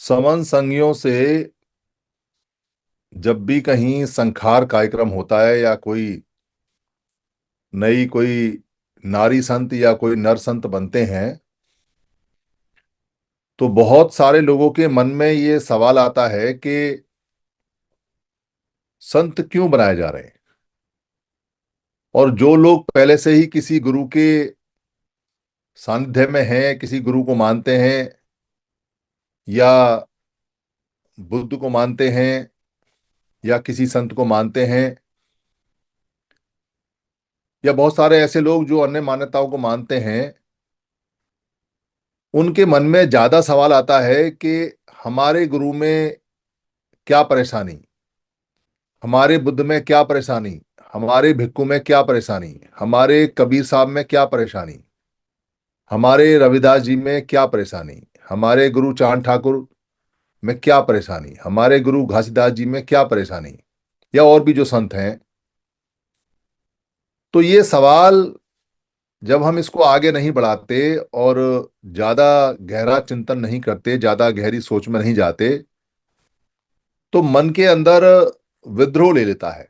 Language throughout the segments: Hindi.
समन संगियों से जब भी कहीं संखार कार्यक्रम होता है या कोई नारी संत या कोई नर संत बनते हैं, तो बहुत सारे लोगों के मन में ये सवाल आता है कि संत क्यों बनाए जा रहे हैं। और जो लोग पहले से ही किसी गुरु के सानिध्य में हैं, किसी गुरु को मानते हैं या बुद्ध को मानते हैं या किसी संत को मानते हैं, या बहुत सारे ऐसे लोग जो अन्य मान्यताओं को मानते हैं, उनके मन में ज्यादा सवाल आता है कि हमारे गुरु में क्या परेशानी, हमारे बुद्ध में क्या परेशानी, हमारे भिक्खु में क्या परेशानी, हमारे कबीर साहब में क्या परेशानी, हमारे रविदास जी में क्या परेशानी, हमारे गुरु चांद ठाकुर में क्या परेशानी, हमारे गुरु घासीदास जी में क्या परेशानी, या और भी जो संत हैं। तो ये सवाल जब हम इसको आगे नहीं बढ़ाते और ज्यादा गहरा चिंतन नहीं करते, ज्यादा गहरी सोच में नहीं जाते, तो मन के अंदर विद्रोह ले लेता है।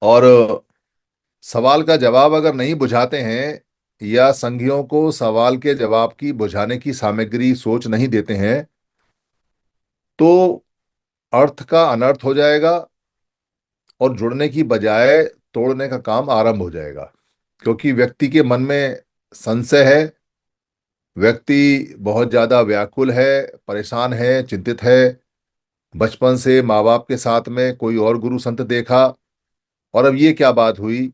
और सवाल का जवाब अगर नहीं बुझाते हैं या संघियों को सवाल के जवाब की बुझाने की सामग्री सोच नहीं देते हैं, तो अर्थ का अनर्थ हो जाएगा और जुड़ने की बजाय तोड़ने का काम आरंभ हो जाएगा। क्योंकि व्यक्ति के मन में संशय है, व्यक्ति बहुत ज्यादा व्याकुल है, परेशान है, चिंतित है। बचपन से माँ बाप के साथ में कोई और गुरु संत देखा, और अब ये क्या बात हुई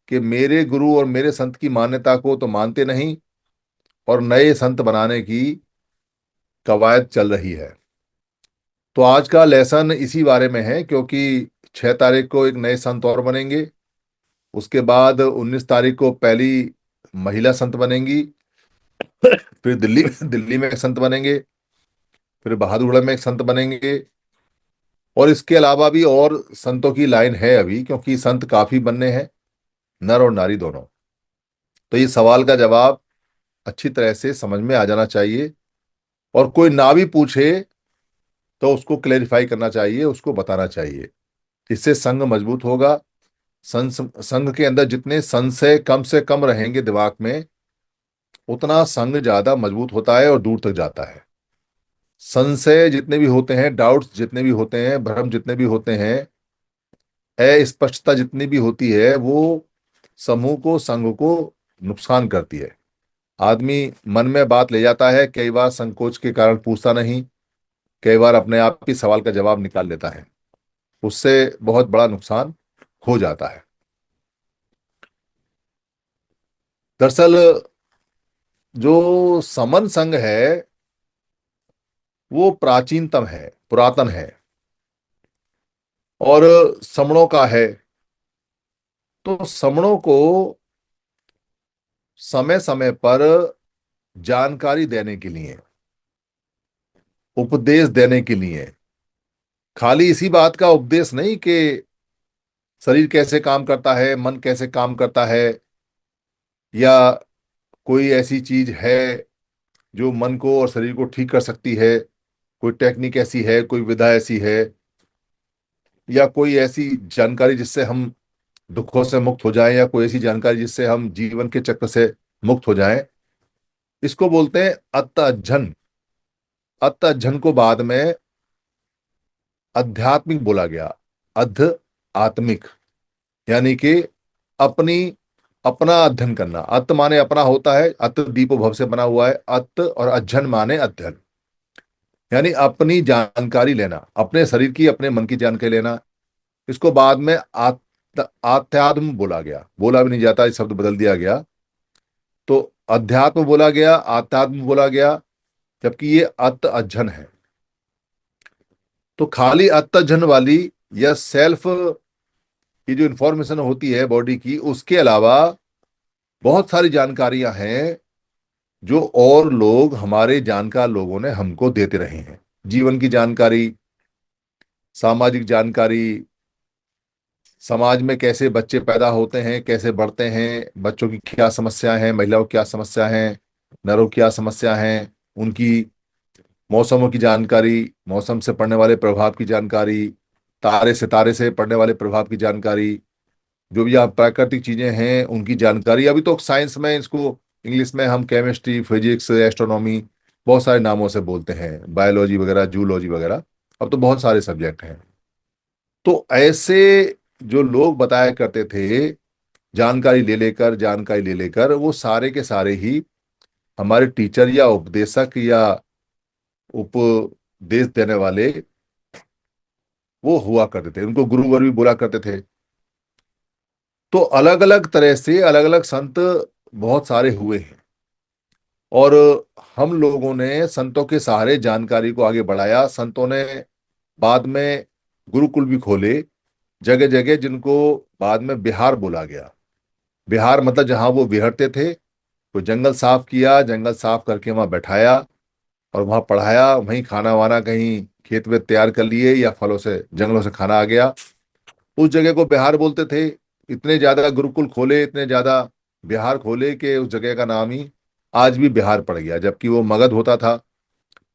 कि मेरे गुरु और मेरे संत की मान्यता को तो मानते नहीं और नए संत बनाने की कवायद चल रही है। तो आज का लेसन इसी बारे में है, क्योंकि 6 तारीख को एक नए संत और बनेंगे। उसके बाद 19 तारीख को पहली महिला संत बनेंगी। फिर दिल्ली दिल्ली में एक संत बनेंगे। फिर बहादुरगढ़ में एक संत बनेंगे। और इसके अलावा भी और संतों की लाइन है अभी, क्योंकि संत काफी बनने हैं, नर और नारी दोनों। तो ये सवाल का जवाब अच्छी तरह से समझ में आ जाना चाहिए। और कोई ना भी पूछे तो उसको क्लेरिफाई करना चाहिए, उसको बताना चाहिए। इससे संघ मजबूत होगा। संघ संघ के अंदर जितने संशय कम से कम रहेंगे दिमाग में, उतना संघ ज्यादा मजबूत होता है और दूर तक जाता है। संशय जितने भी होते हैं, डाउट्स जितने भी होते हैं, भ्रम जितने भी होते हैं, अस्पष्टता जितनी भी होती है, वो समूह को, संघ को नुकसान करती है। आदमी मन में बात ले जाता है, कई बार संकोच के कारण पूछता नहीं, कई बार अपने आप ही सवाल का जवाब निकाल लेता है। उससे बहुत बड़ा नुकसान हो जाता है। दरअसल जो समन संघ है वो प्राचीनतम है, पुरातन है और समणों का है। तो समणों को समय समय पर जानकारी देने के लिए, उपदेश देने के लिए, खाली इसी बात का उपदेश नहीं कि शरीर कैसे काम करता है, मन कैसे काम करता है, या कोई ऐसी चीज है जो मन को और शरीर को ठीक कर सकती है, कोई टेक्निक ऐसी है, कोई विधा ऐसी है, या कोई ऐसी जानकारी जिससे हम दुखों से मुक्त हो जाएं, या कोई ऐसी जानकारी जिससे हम जीवन के चक्र से मुक्त हो जाएं। इसको बोलते हैं अत्त अध्ययन। अत्त अध्ययन को बाद में आध्यात्मिक बोला गया। अध्य आत्मिक, यानी कि अपनी अपना अध्ययन करना। अत्त माने अपना होता है, अत्त दीपो भव से बना हुआ है अत्त, और अध्ययन माने अध्ययन, यानी अपनी जानकारी लेना, अपने शरीर की, अपने मन की जानकारी लेना। इसको बाद में आध्यात्म बोला गया, बोला भी नहीं जाता, इस शब्द बदल दिया गया। तो अध्यात्म बोला गया, आध्यात्म बोला गया, जबकि ये अत्त अध्ययन है। तो खाली अत्त अध्ययन वाली या सेल्फ की जो इंफॉर्मेशन होती है बॉडी की, उसके अलावा बहुत सारी जानकारियां हैं जो और लोग, हमारे जानकार लोगों ने हमको देते रहे हैं। जीवन की जानकारी, सामाजिक जानकारी, समाज में कैसे बच्चे पैदा होते हैं, कैसे बढ़ते हैं, बच्चों की क्या समस्या है, महिलाओं की क्या समस्या है, नरों की क्या समस्या है, उनकी मौसमों की जानकारी, मौसम से पड़ने वाले प्रभाव की जानकारी, तारे सितारे से पड़ने वाले प्रभाव की जानकारी, जो भी आप प्राकृतिक चीजें हैं उनकी जानकारी। अभी तो साइंस में इसको इंग्लिश में हम केमिस्ट्री, फिजिक्स, एस्ट्रोनॉमी बहुत सारे नामों से बोलते हैं, बायोलॉजी वगैरह, जूलॉजी वगैरह। अब तो बहुत सारे सब्जेक्ट हैं। तो ऐसे जो लोग बताया करते थे, जानकारी ले लेकर वो सारे के सारे ही हमारे टीचर या उपदेशक या उपदेश देने वाले वो हुआ करते थे। उनको गुरुवर भी बोला करते थे। तो अलग अलग तरह से अलग अलग संत बहुत सारे हुए हैं। और हम लोगों ने संतों के सहारे जानकारी को आगे बढ़ाया। संतों ने बाद में गुरुकुल भी खोले जगह जगह, जिनको बाद में बिहार बोला गया। बिहार मतलब जहां वो विहरते थे, तो जंगल साफ किया, जंगल साफ करके वहां बैठाया और वहां पढ़ाया। वहीं खाना वाना कहीं खेत में तैयार कर लिए या फलों से जंगलों से खाना आ गया, उस जगह को बिहार बोलते थे। इतने ज्यादा गुरुकुल खोले, इतने ज्यादा बिहार खोले कि उस जगह का नाम ही आज भी बिहार पड़ गया। जबकि वो मगध होता था,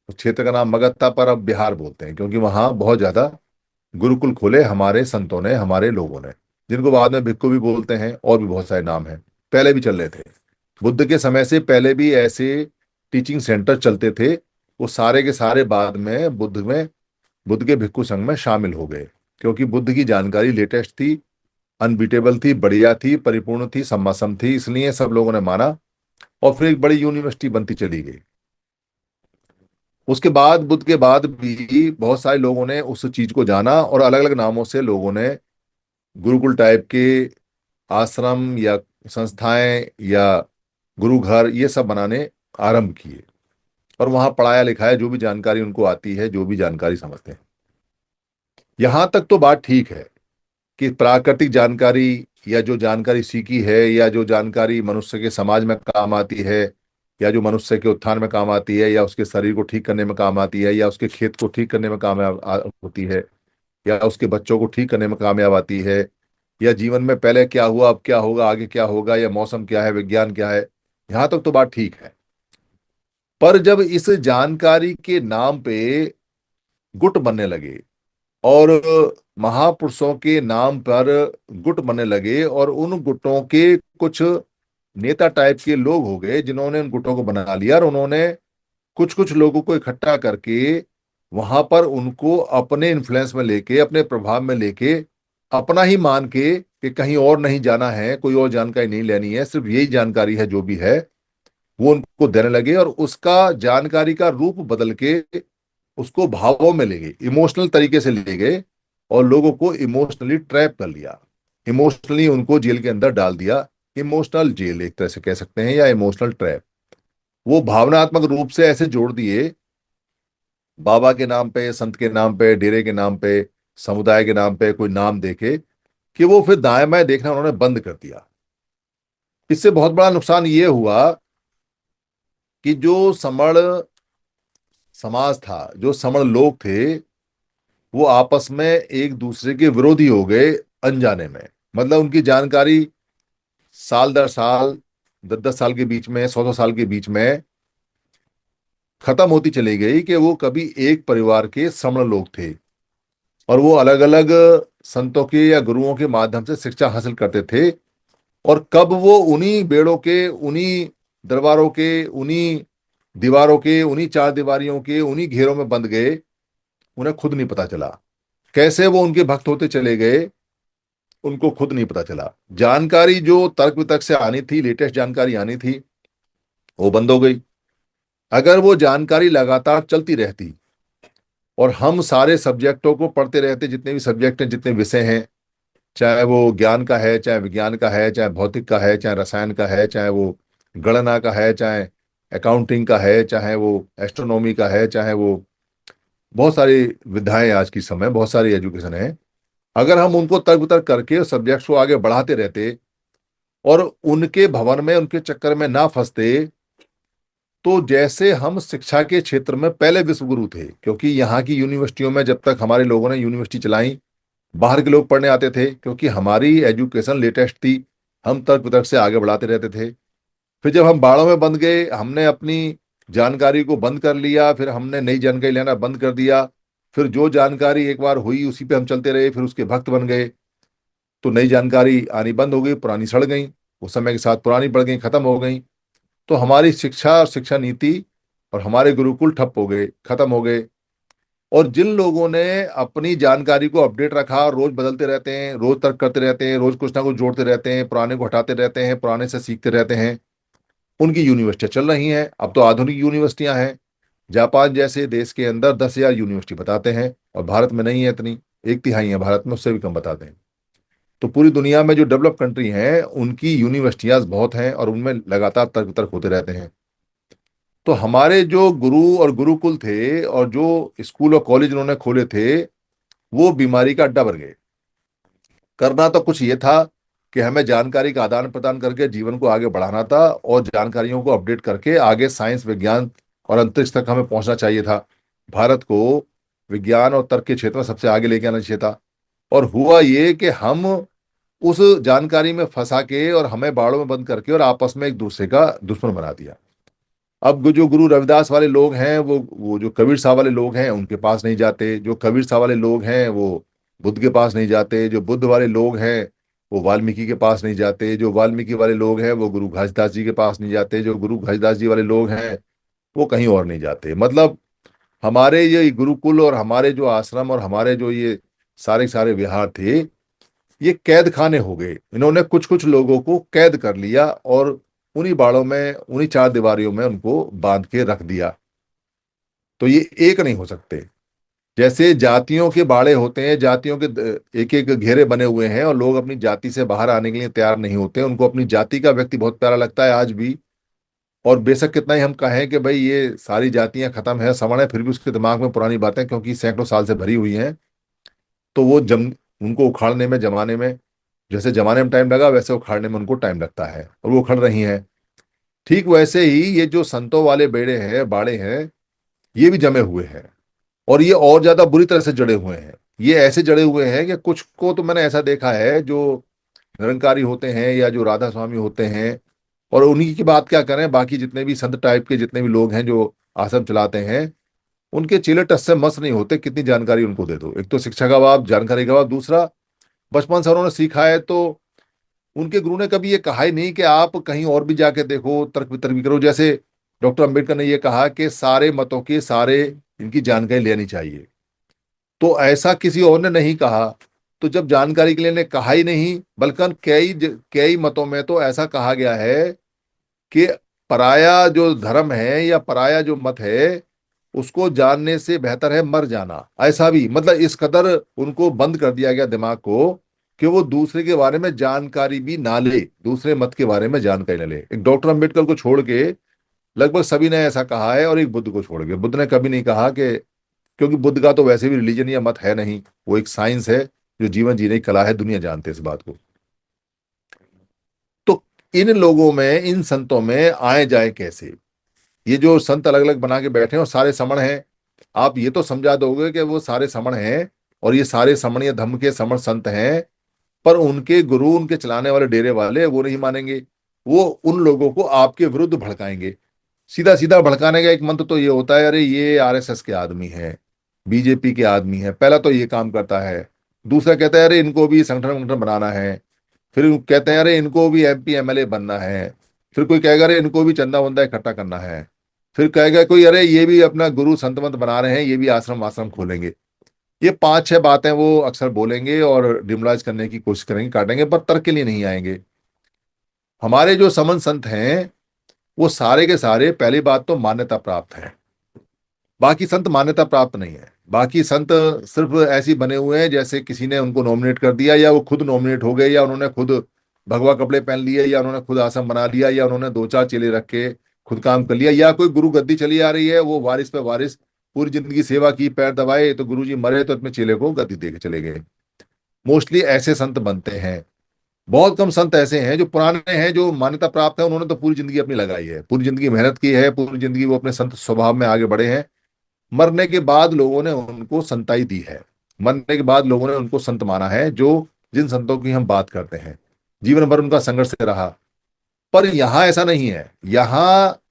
उस क्षेत्र का नाम मगध था, पर अब बिहार बोलते हैं क्योंकि वहां बहुत ज्यादा गुरुकुल खोले हमारे संतों ने, हमारे लोगों ने, जिनको बाद में भिक्खु भी बोलते हैं। और भी बहुत सारे नाम हैं, पहले भी चल रहे थे। बुद्ध के समय से पहले भी ऐसे टीचिंग सेंटर चलते थे। वो सारे के सारे बाद में बुद्ध के भिक्खु संघ में शामिल हो गए, क्योंकि बुद्ध की जानकारी लेटेस्ट थी, अनबीटेबल थी, बढ़िया थी, परिपूर्ण थी, सम्मासम थी, इसलिए सब लोगों ने माना। और फिर एक बड़ी यूनिवर्सिटी बनती चली गई। उसके बाद, बुद्ध के बाद भी बहुत सारे लोगों ने उस चीज को जाना और अलग अलग नामों से लोगों ने गुरुकुल टाइप के आश्रम या संस्थाएं या गुरु घर ये सब बनाने आरंभ किए। और वहां पढ़ाया लिखाया, जो भी जानकारी उनको आती है, जो भी जानकारी समझते हैं। यहां तक तो बात ठीक है कि प्राकृतिक जानकारी या जो जानकारी सीखी है या जो जानकारी मनुष्य के समाज में काम आती है या जो मनुष्य के उत्थान में काम आती है या उसके शरीर को ठीक करने में काम आती है या उसके खेत को ठीक करने में होती है या उसके बच्चों को ठीक करने में कामयाब आती है, या जीवन में पहले क्या हुआ, अब क्या होगा, आगे क्या होगा, या मौसम क्या है, विज्ञान क्या है, यहां तक तो बात ठीक है। पर जब इस जानकारी के नाम पे गुट बनने लगे और महापुरुषों के नाम पर गुट बनने लगे और उन गुटों के कुछ नेता टाइप के लोग हो गए जिन्होंने उन गुटों को बना लिया, और उन्होंने कुछ कुछ लोगों को इकट्ठा करके वहां पर उनको अपने इन्फ्लुएंस में लेके, अपने प्रभाव में लेके, अपना ही मान के कि कहीं और नहीं जाना है, कोई और जानकारी नहीं लेनी है, सिर्फ यही जानकारी है जो भी है, वो उनको देने लगे। और उसका जानकारी का रूप बदल के उसको भावों में ले गए, इमोशनल तरीके से ले गए और लोगों को इमोशनली ट्रैप कर लिया, इमोशनली उनको जेल के अंदर डाल दिया। इमोशनल जेल एक तरह से कह सकते हैं, या इमोशनल ट्रैप। वो भावनात्मक रूप से ऐसे जोड़ दिए, बाबा के नाम पे, संत के नाम पे, डेरे के नाम पे, समुदाय के नाम पे कोई नाम देके, कि वो फिर दाएं बाएं देखना उन्होंने बंद कर दिया। इससे बहुत बड़ा नुकसान ये हुआ कि जो समण समाज था, जो समण लोग थे, वो आपस में एक दूसरे के विरोधी हो गए अनजाने में। मतलब उनकी जानकारी साल दर साल, 10-10 साल के बीच में, 100-100 साल के बीच में खत्म होती चली गई, कि वो कभी एक परिवार के समण लोग थे और वो अलग अलग संतों के या गुरुओं के माध्यम से शिक्षा हासिल करते थे। और कब वो उन्हीं बेड़ों के, उन्हीं दरबारों के, उन्हीं दीवारों के, उन्हीं चार दीवारियों के, उन्हीं घेरों में बंद गए, उन्हें खुद नहीं पता चला। कैसे वो उनके भक्त होते चले गए, उनको खुद नहीं पता चला। जानकारी जो तर्क वितर्क से आनी थी, लेटेस्ट जानकारी आनी थी, वो बंद हो गई। अगर वो जानकारी लगातार चलती रहती और हम सारे सब्जेक्टों को पढ़ते रहते, जितने भी सब्जेक्ट हैं, जितने विषय हैं, चाहे वो ज्ञान का है, चाहे विज्ञान का है, चाहे भौतिक का है, चाहे रसायन का है, चाहे वो गणना का है, चाहे अकाउंटिंग का है, चाहे वो एस्ट्रोनॉमी का है, चाहे वो बहुत सारी विधाएं, आज की समय बहुत सारी एजुकेशन है। अगर हम उनको तर्क वितर्क करके सब्जेक्ट्स को आगे बढ़ाते रहते और उनके भवन में, उनके चक्कर में ना फंसते, तो जैसे हम शिक्षा के क्षेत्र में पहले विश्वगुरु थे, क्योंकि यहाँ की यूनिवर्सिटियों में जब तक हमारे लोगों ने यूनिवर्सिटी चलाई, बाहर के लोग पढ़ने आते थे, क्योंकि हमारी एजुकेशन लेटेस्ट थी, हम तर्क वितर्क से आगे बढ़ाते रहते थे। फिर जब हम बाड़ों में बंद गए, हमने अपनी जानकारी को बंद कर लिया, फिर हमने नई जानकारी लेना बंद कर दिया। फिर जो जानकारी एक बार हुई उसी पे हम चलते रहे, फिर उसके भक्त बन गए। तो नई जानकारी आनी बंद हो गई, पुरानी सड़ गई। उस समय के साथ पुरानी बढ़ गई, खत्म हो गई। तो हमारी शिक्षा और शिक्षा नीति और हमारे गुरुकुल ठप हो गए, खत्म हो गए। और जिन लोगों ने अपनी जानकारी को अपडेट रखा, रोज बदलते रहते हैं, रोज तर्क करते रहते हैं, रोज कुछ ना कुछ जोड़ते रहते हैं, पुराने को हटाते रहते हैं, पुराने से सीखते रहते हैं, उनकी यूनिवर्सिटियां चल रही हैं। अब तो आधुनिक यूनिवर्सिटियां हैं। जापान जैसे देश के अंदर 10,000 यूनिवर्सिटी बताते हैं, और भारत में नहीं है इतनी। 1/3 है भारत में, उससे भी कम बताते हैं। तो पूरी दुनिया में जो डेवलप कंट्री हैं उनकी यूनिवर्सिटियां बहुत हैं, और उनमें लगातार तर्क वितर्क होते रहते हैं। तो हमारे जो गुरु और गुरुकुल थे और जो स्कूल और कॉलेज उन्होंने खोले थे, वो बीमारी का अड्डा बन गए। करना तो कुछ ये था कि हमें जानकारी का आदान प्रदान करके जीवन को आगे बढ़ाना था, और जानकारियों को अपडेट करके आगे साइंस, विज्ञान और अंतरिक्ष तक हमें पहुंचना चाहिए था। भारत को विज्ञान और तर्क के क्षेत्र में सबसे आगे लेके आना चाहिए था। और हुआ ये कि हम उस जानकारी में फंसा के और हमें बाड़ों में बंद करके और आपस में एक दूसरे का दुश्मन बना दिया। अब जो गुरु रविदास वाले लोग हैं, वो जो कबीर साहब वाले लोग हैं उनके पास नहीं जाते। जो कबीर साहब वाले लोग हैं वो बुद्ध के पास नहीं जाते। जो बुद्ध वाले लोग हैं वो वाल्मीकि के पास नहीं जाते। जो वाल्मीकि वाले लोग हैं वो गुरु घासीदास जी के पास नहीं जाते। जो गुरु घासीदास जी वाले लोग हैं वो कहीं और नहीं जाते। मतलब हमारे ये गुरुकुल और हमारे जो आश्रम और हमारे जो ये सारे सारे विहार थे, ये कैद खाने हो गए। इन्होंने कुछ कुछ लोगों को कैद कर लिया और उन्हीं बाड़ों में, उन्हीं चार दीवारियों में उनको बांध के रख दिया। तो ये एक नहीं हो सकते। जैसे जातियों के बाड़े होते हैं, जातियों के एक एक घेरे बने हुए हैं, और लोग अपनी जाति से बाहर आने के लिए तैयार नहीं होते। उनको अपनी जाति का व्यक्ति बहुत प्यारा लगता है आज भी। और बेशक कितना ही हम कहें कि भाई ये सारी जातियां खत्म है, सवर्ण है, फिर भी उसके दिमाग में पुरानी बातें, क्योंकि सैकड़ों साल से भरी हुई हैं। तो वो जम उनको उखाड़ने में, जमाने में, जैसे जमाने में टाइम लगा, वैसे उखाड़ने में उनको टाइम लगता है, और वो उखड़ रही हैं। ठीक वैसे ही ये जो संतों वाले बेड़े हैं, बाड़े हैं, ये भी जमे हुए हैं। और ये और ज्यादा बुरी तरह से जड़े हुए हैं। ये ऐसे जड़े हुए हैं कि कुछ को तो मैंने ऐसा देखा है, जो निरंकारी होते हैं या जो राधा स्वामी होते हैं, और उन्हीं की बात क्या करें, बाकी जितने भी संत टाइप के जितने भी लोग हैं जो आश्रम चलाते हैं, उनके चेले टस से मस नहीं होते। कितनी जानकारी उनको दे दो, एक तो शिक्षा का अभाव, जानकारी का अभाव, दूसरा बचपन से उन्होंने सीखा है। तो उनके गुरु ने कभी ये कहा ही नहीं कि आप कहीं और भी जाके देखो, तर्क वितर्क भी करो। जैसे डॉक्टर अंबेडकर ने ये कहा कि सारे मतों की, सारे इनकी जानकारी लेनी चाहिए, तो ऐसा किसी और ने नहीं कहा। तो जब जानकारी के लिए ने कहा ही नहीं, बल्कि कई मतों में तो ऐसा कहा गया है कि पराया जो धर्म है या पराया जो मत है, उसको जानने से बेहतर है मर जाना। ऐसा भी, मतलब इस कदर उनको बंद कर दिया गया दिमाग को कि वो दूसरे के बारे में जानकारी भी ना ले, दूसरे मत के बारे में जानकारी ना ले। एक डॉक्टर अंबेडकर को छोड़ के लगभग सभी ने ऐसा कहा है, और एक बुद्ध को छोड़ के बुद्ध ने कभी नहीं कहा कि, क्योंकि बुद्ध का तो वैसे भी रिलीजन या मत है नहीं, वो एक साइंस है जो जीवन जीने की कला है। दुनिया जानते हैं इस बात को। तो इन लोगों में, इन संतों में आए जाए कैसे? ये जो संत अलग अलग बना के बैठे हैं और सारे समण हैं, आप ये तो समझा दोगे कि वो सारे समण हैं और ये सारे समण या धम्म के समण संत हैं, पर उनके गुरु, उनके चलाने वाले डेरे वाले वो नहीं मानेंगे। वो उन लोगों को आपके विरुद्ध भड़काएंगे। सीधा सीधा भड़काने का एक मंत्र तो ये होता है, अरे ये आरएसएस के आदमी है, बीजेपी के आदमी है, पहला तो ये काम करता है। दूसरा कहता है अरे इनको भी संगठन वंगठन बनाना है। फिर कहते हैं अरे इनको भी एमपी एमएलए बनना है। फिर कोई कहेगा अरे इनको भी चंदा वंदा इकट्ठा करना है। फिर कहेगा कोई अरे ये भी अपना गुरु संत मंत बना रहे हैं, ये भी आश्रम आश्रम खोलेंगे। ये पांच छह बातें वो अक्सर बोलेंगे और डिमोलाइज करने की कोशिश करेंगे, काटेंगे, पर तर्क के लिए नहीं आएंगे। हमारे जो समन संत हैं वो सारे के सारे, पहली बात तो मान्यता प्राप्त है। बाकी संत मान्यता प्राप्त नहीं है। बाकी संत सिर्फ ऐसे ही बने हुए हैं जैसे किसी ने उनको नॉमिनेट कर दिया, या वो खुद नॉमिनेट हो गए, या उन्होंने खुद भगवा कपड़े पहन लिए, या उन्होंने खुद आश्रम बना लिया, या उन्होंने दो चार चेले रख के खुद काम कर लिया, या कोई गुरु गद्दी चली आ रही है, वो वारिस पे वारिस पूरी जिंदगी सेवा की, पैर दबाए तो गुरु जी मरे तो अपने चेले को गद्दी दे के चले गए। मोस्टली ऐसे संत बनते हैं। बहुत कम संत ऐसे हैं जो पुराने हैं, जो मान्यता प्राप्त है। उन्होंने तो पूरी जिंदगी अपनी लगाई है, पूरी जिंदगी मेहनत की है, पूरी जिंदगी वो अपने संत स्वभाव में आगे बढ़े हैं। मरने के बाद लोगों ने उनको संताई दी है। मरने के बाद लोगों ने उनको संत माना है, जो जिन संतों की हम बात करते हैं। जीवन भर उनका संघर्ष रहा। पर यहाँ ऐसा नहीं है। यहाँ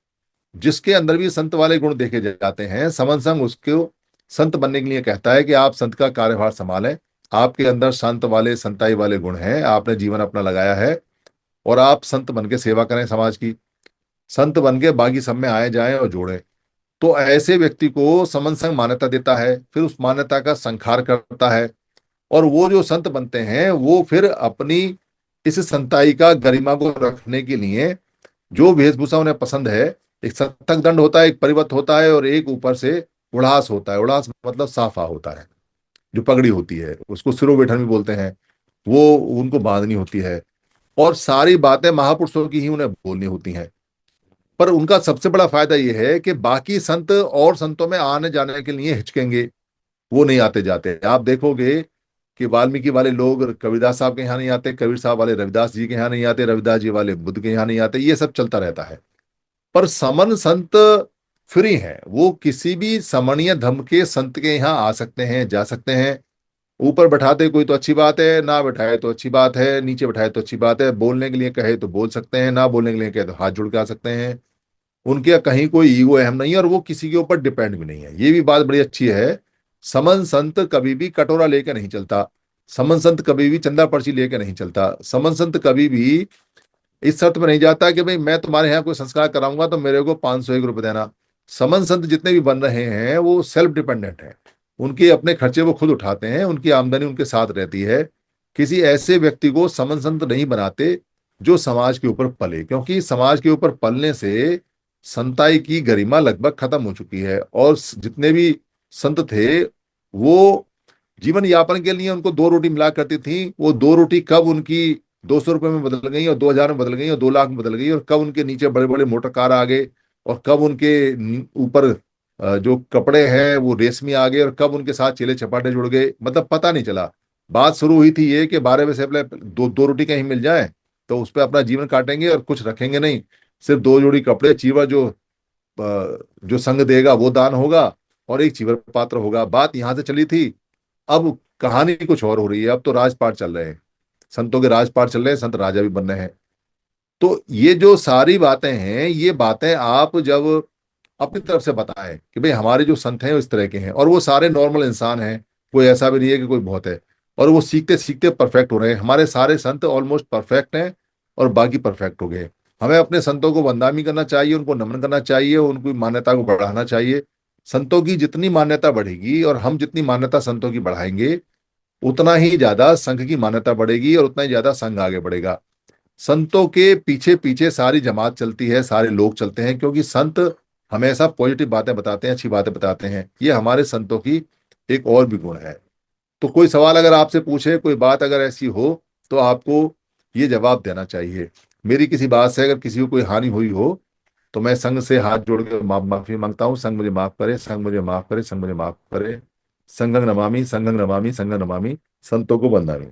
जिसके अंदर भी संत वाले गुण देखे जाते हैं, समन संग उसको संत बनने के लिए कहता है कि आप संत का कार्यभार संभालें। आपके अंदर संत वाले संताई वाले गुण हैं, आपने जीवन अपना लगाया है, और आप संत बन के सेवा करें समाज की। संत बन के बाकी सब में आए जाएं और जोड़ें। तो ऐसे व्यक्ति को समन संग मान्यता देता है, फिर उस मान्यता का संखार करता है, और वो जो संत बनते हैं वो फिर अपनी इस संताई का गरिमा को रखने के लिए जो वेशभूषा उन्हें पसंद है, एक सत्तक दंड होता है, एक परिवत होता है, और एक ऊपर से उड़ास होता है। उड़ास मतलब साफा होता है, जो पगड़ी होती है उसको सिरोबेठन भी बोलते हैं, वो उनको बांधनी होती है। और सारी बातें महापुरुषों की ही उन्हें बोलनी होती हैं। पर उनका सबसे बड़ा फायदा यह है कि बाकी संत और संतों में आने जाने के लिए हिचकेंगे, वो नहीं आते जाते। आप देखोगे कि वाल्मीकि वाले लोग कबीरदास साहब के यहाँ नहीं आते, कबीर साहब वाले रविदास जी के यहाँ नहीं आते, रविदास जी वाले बुद्ध के यहाँ नहीं आते, ये सब चलता रहता है। पर समन संत फ्री हैं, वो किसी भी समणीय धर्म के संत के यहाँ आ सकते हैं, जा सकते हैं। ऊपर बैठाते कोई तो अच्छी बात है, ना बैठाए तो अच्छी बात है, नीचे बैठाए तो अच्छी बात है, बोलने के लिए कहे तो बोल सकते हैं, ना बोलने के लिए कहे तो हाथ जोड़ के आ सकते हैं। उनके कहीं कोई ईगो अहम नहीं है, और वो किसी के ऊपर डिपेंड भी नहीं है। ये भी बात बड़ी अच्छी है। समन संत कभी भी कटोरा लेके नहीं चलता। समन संत कभी भी चंदा पर्ची लेके नहीं चलता। समन संत कभी भी इस शर्त में नहीं जाता कि भाई मैं तुम्हारे यहाँ कोई संस्कार कराऊंगा तो मेरे को 501 रुपये देना। समन संत जितने भी बन रहे हैं वो सेल्फ डिपेंडेंट हैं, उनके अपने खर्चे वो खुद उठाते हैं, उनकी आमदनी उनके साथ रहती है। किसी ऐसे व्यक्ति को समन संत नहीं बनाते जो समाज के ऊपर पले, क्योंकि समाज के ऊपर पलने से संताई की गरिमा लगभग खत्म हो चुकी है। और जितने भी संत थे वो जीवन यापन के लिए उनको दो रोटी मिला करती थी। वो दो रोटी कब उनकी 200 रुपए में बदल गई, और 2000 में बदल गई, और 2 लाख में बदल गई, और कब उनके नीचे बड़े बड़े मोटर कार आ गए, और कब उनके ऊपर जो कपड़े हैं वो रेशमी आ गए, और कब उनके साथ चेले चपाटे जुड़ गए, मतलब पता नहीं चला। बात शुरू हुई थी ये कि 12 बजे से पहले दो दो रोटी कहीं मिल जाए तो उस पर अपना जीवन काटेंगे और कुछ रखेंगे नहीं। सिर्फ दो जोड़ी कपड़े, चीवर जो संग देगा वो दान होगा, और एक चीवर पात्र होगा। बात यहां से चली थी। अब कहानी कुछ और हो रही है, अब तो राजपाट चल रहे हैं, संतों के राजपाट चल रहे हैं, संत राजा भी बन रहे हैं। तो ये जो सारी बातें हैं, ये बातें आप जब अपनी तरफ से बताएं कि भाई हमारे जो संत हैं वो इस तरह के हैं, और वो सारे नॉर्मल इंसान हैं, कोई ऐसा भी नहीं है कि कोई बहुत है, और वो सीखते सीखते परफेक्ट हो रहे हैं। हमारे सारे संत ऑलमोस्ट परफेक्ट हैं, और बाकी परफेक्ट हो गए। हमें अपने संतों को वंदनामी करना चाहिए, उनको नमन करना चाहिए, उनकी मान्यता को बढ़ाना चाहिए। संतों की जितनी मान्यता बढ़ेगी और हम जितनी मान्यता संतों की बढ़ाएंगे, उतना ही ज्यादा संघ की मान्यता बढ़ेगी, और उतना ही ज्यादा संघ आगे बढ़ेगा। संतों के पीछे पीछे सारी जमात चलती है, सारे लोग चलते हैं, क्योंकि संत हमेशा पॉजिटिव बातें बताते हैं, अच्छी बातें बताते हैं। ये हमारे संतों की एक और भी गुण है। तो कोई सवाल अगर आपसे पूछे, कोई बात अगर ऐसी हो, तो आपको ये जवाब देना चाहिए। मेरी किसी बात से अगर किसी को कोई हानि हुई हो तो मैं संघ से हाथ जोड़ के माफी मांगता हूँ। संघ मुझे माफ करे, संघ मुझे माफ करे, संघ मुझे माफ करे। संघं नमामि, संघं नमामि, संघं नमामि। संतों को वंदना।